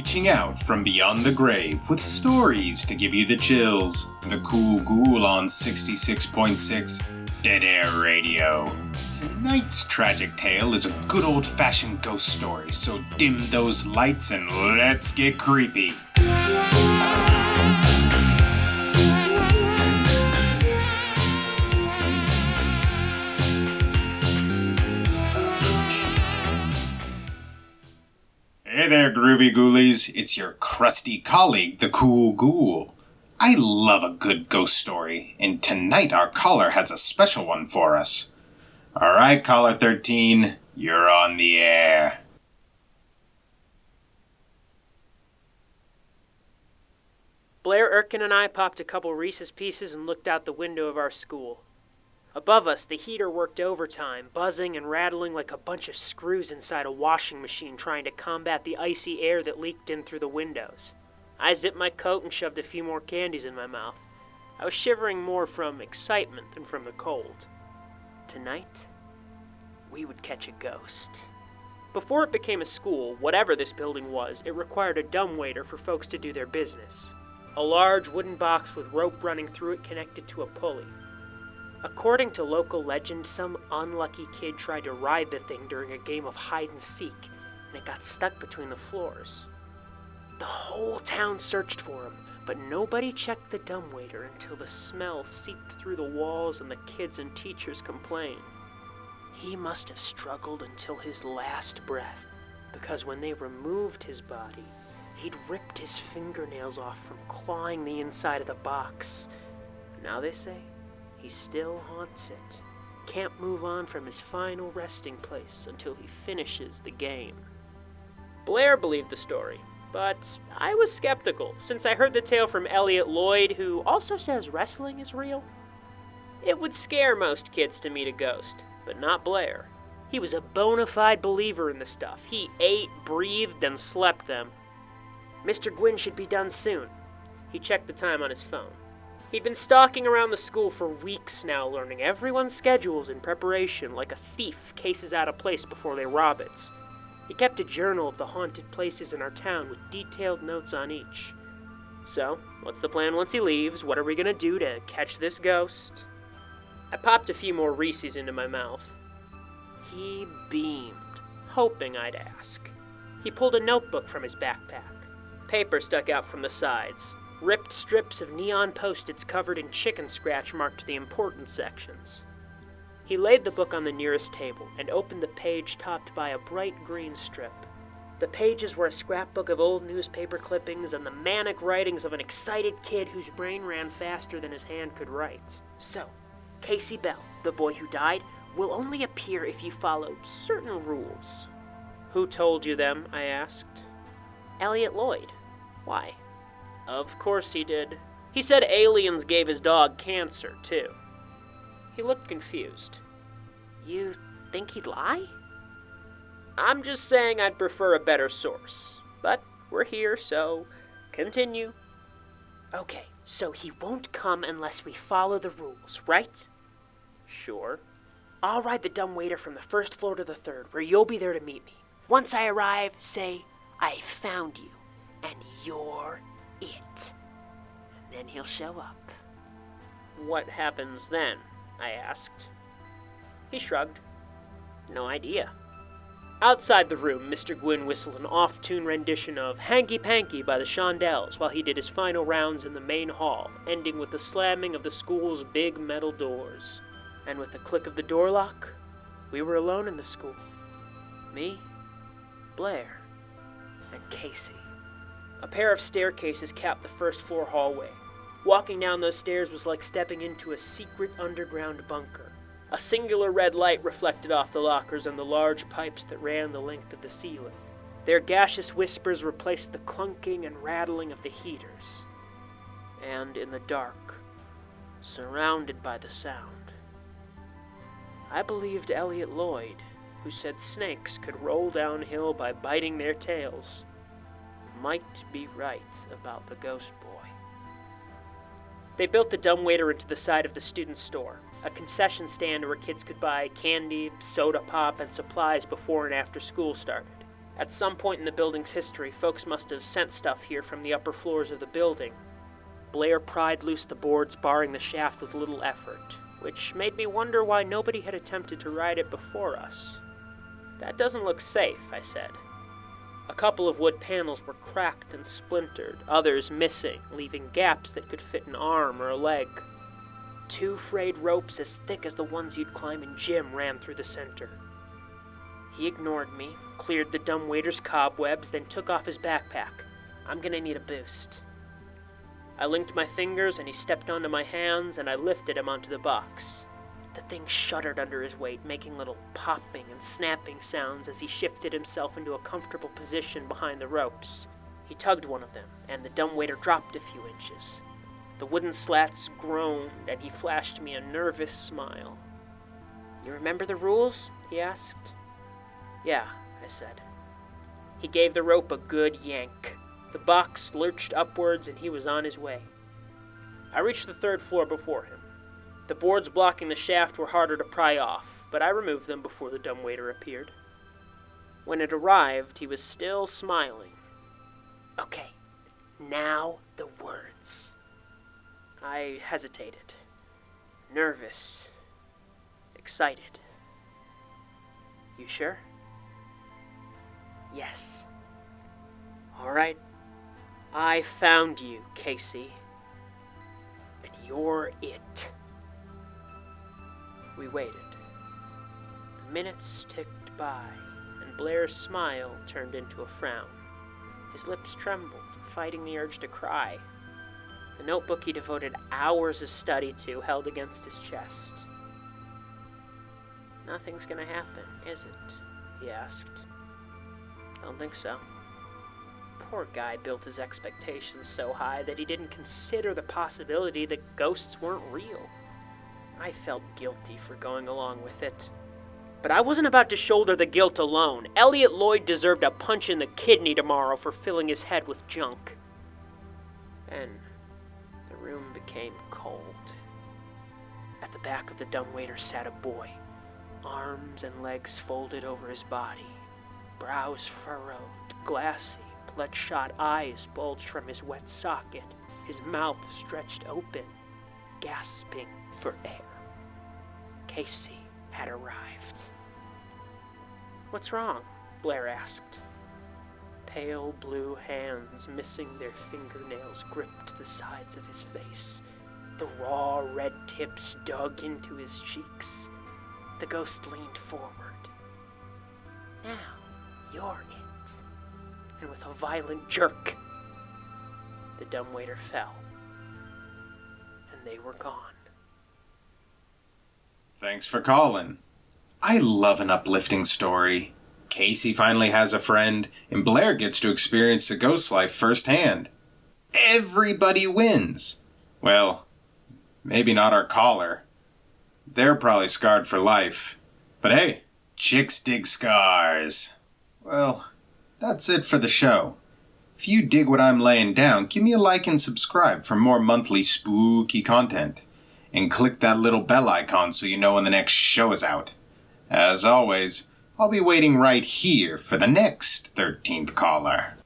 reaching out from beyond the grave with stories to give you the chills. The Kool Ghoul on 66.6 Dead Air Radio. Tonight's tragic tale is a good old-fashioned ghost story, so dim those lights and let's get creepy. Hey there, groovy ghoulies. It's your crusty colleague, the Kool Ghoul. I love a good ghost story, and tonight our caller has a special one for us. Alright, caller 13, you're on the air. Blair Erkin and I popped a couple Reese's Pieces and looked out the window of our school. Above us, the heater worked overtime, buzzing and rattling like a bunch of screws inside a washing machine trying to combat the icy air that leaked in through the windows. I zipped my coat and shoved a few more candies in my mouth. I was shivering more from excitement than from the cold. Tonight, we would catch a ghost. Before it became a school, whatever this building was, it required a dumbwaiter for folks to do their business. A large wooden box with rope running through it connected to a pulley. According to local legend, some unlucky kid tried to ride the thing during a game of hide-and-seek, and it got stuck between the floors. The whole town searched for him, but nobody checked the dumbwaiter until the smell seeped through the walls and the kids and teachers complained. He must have struggled until his last breath, because when they removed his body, he'd ripped his fingernails off from clawing the inside of the box. Now they say he still haunts it. Can't move on from his final resting place until he finishes the game. Blair believed the story, but I was skeptical since I heard the tale from Elliot Lloyd, who also says wrestling is real. It would scare most kids to meet a ghost, but not Blair. He was a bona fide believer in the stuff. He ate, breathed, and slept them. Mr. Gwynn should be done soon. He checked the time on his phone. He'd been stalking around the school for weeks now, learning everyone's schedules in preparation, like a thief cases out a place before they rob it. He kept a journal of the haunted places in our town with detailed notes on each. So, what's the plan once he leaves? What are we gonna do to catch this ghost? I popped a few more Reese's into my mouth. He beamed, hoping I'd ask. He pulled a notebook from his backpack. Paper stuck out from the sides. Ripped strips of neon post-its covered in chicken scratch marked the important sections. He laid the book on the nearest table and opened the page topped by a bright green strip. The pages were a scrapbook of old newspaper clippings and the manic writings of an excited kid whose brain ran faster than his hand could write. So, Casey Bell, the boy who died, will only appear if you follow certain rules. Who told you them? I asked. Elliot Lloyd. Why? Of course he did. He said aliens gave his dog cancer, too. He looked confused. You think he'd lie? I'm just saying I'd prefer a better source. But we're here, so continue. Okay, so he won't come unless we follow the rules, right? Sure. I'll ride the dumbwaiter from the first floor to the third, where you'll be there to meet me. Once I arrive, say, I found you, and you're it. And then he'll show up. What happens then? I asked. He shrugged. No idea. Outside the room, Mr. Gwynn whistled an off-tune rendition of Hanky Panky by the Shondells while he did his final rounds in the main hall, ending with the slamming of the school's big metal doors. And with the click of the door lock, we were alone in the school. Me, Blair, and Casey. A pair of staircases capped the first floor hallway. Walking down those stairs was like stepping into a secret underground bunker. A singular red light reflected off the lockers and the large pipes that ran the length of the ceiling. Their gaseous whispers replaced the clunking and rattling of the heaters. And in the dark, surrounded by the sound, I believed Elliot Lloyd, who said snakes could roll downhill by biting their tails, might be right about the ghost boy. They built the dumbwaiter into the side of the student store, a concession stand where kids could buy candy, soda pop, and supplies before and after school started. At some point in the building's history, folks must have sent stuff here from the upper floors of the building. Blair pried loose the boards barring the shaft with little effort, which made me wonder why nobody had attempted to ride it before us. "That doesn't look safe," I said. A couple of wood panels were cracked and splintered, others missing, leaving gaps that could fit an arm or a leg. 2 frayed ropes as thick as the ones you'd climb in gym ran through the center. He ignored me, cleared the dumbwaiter's cobwebs, then took off his backpack. "I'm gonna need a boost." I linked my fingers and he stepped onto my hands and I lifted him onto the box. The thing shuddered under his weight, making little popping and snapping sounds as he shifted himself into a comfortable position behind the ropes. He tugged one of them, and the dumbwaiter dropped a few inches. The wooden slats groaned, and he flashed me a nervous smile. "You remember the rules?" he asked. "Yeah," I said. He gave the rope a good yank. The box lurched upwards, and he was on his way. I reached the 3rd floor before him. The boards blocking the shaft were harder to pry off, but I removed them before the dumbwaiter appeared. When it arrived, he was still smiling. "Okay, now the words." I hesitated, nervous, excited. "You sure?" "Yes." "All right. I found you, Casey. And you're it." We waited. The minutes ticked by, and Blair's smile turned into a frown. His lips trembled, fighting the urge to cry. The notebook he devoted hours of study to held against his chest. "Nothing's gonna happen, is it?" he asked. "Don't think so." Poor guy built his expectations so high that he didn't consider the possibility that ghosts weren't real. I felt guilty for going along with it. But I wasn't about to shoulder the guilt alone. Elliot Lloyd deserved a punch in the kidney tomorrow for filling his head with junk. Then the room became cold. At the back of the dumbwaiter sat a boy, arms and legs folded over his body, brows furrowed, glassy, bloodshot eyes bulged from his wet socket, his mouth stretched open, gasping for air. Casey had arrived. "What's wrong?" Blair asked. Pale blue hands, missing their fingernails, gripped the sides of his face. The raw red tips dug into his cheeks. The ghost leaned forward. "Now you're it." And with a violent jerk, the dumbwaiter fell. And they were gone. Thanks for calling. I love an uplifting story. Casey finally has a friend, and Blair gets to experience the ghost life firsthand. Everybody wins. Well, maybe not our caller. They're probably scarred for life. But hey, chicks dig scars. Well, that's it for the show. If you dig what I'm laying down, give me a like and subscribe for more monthly spooky content. And click that little bell icon so you know when the next show is out. As always, I'll be waiting right here for the next 13th Caller.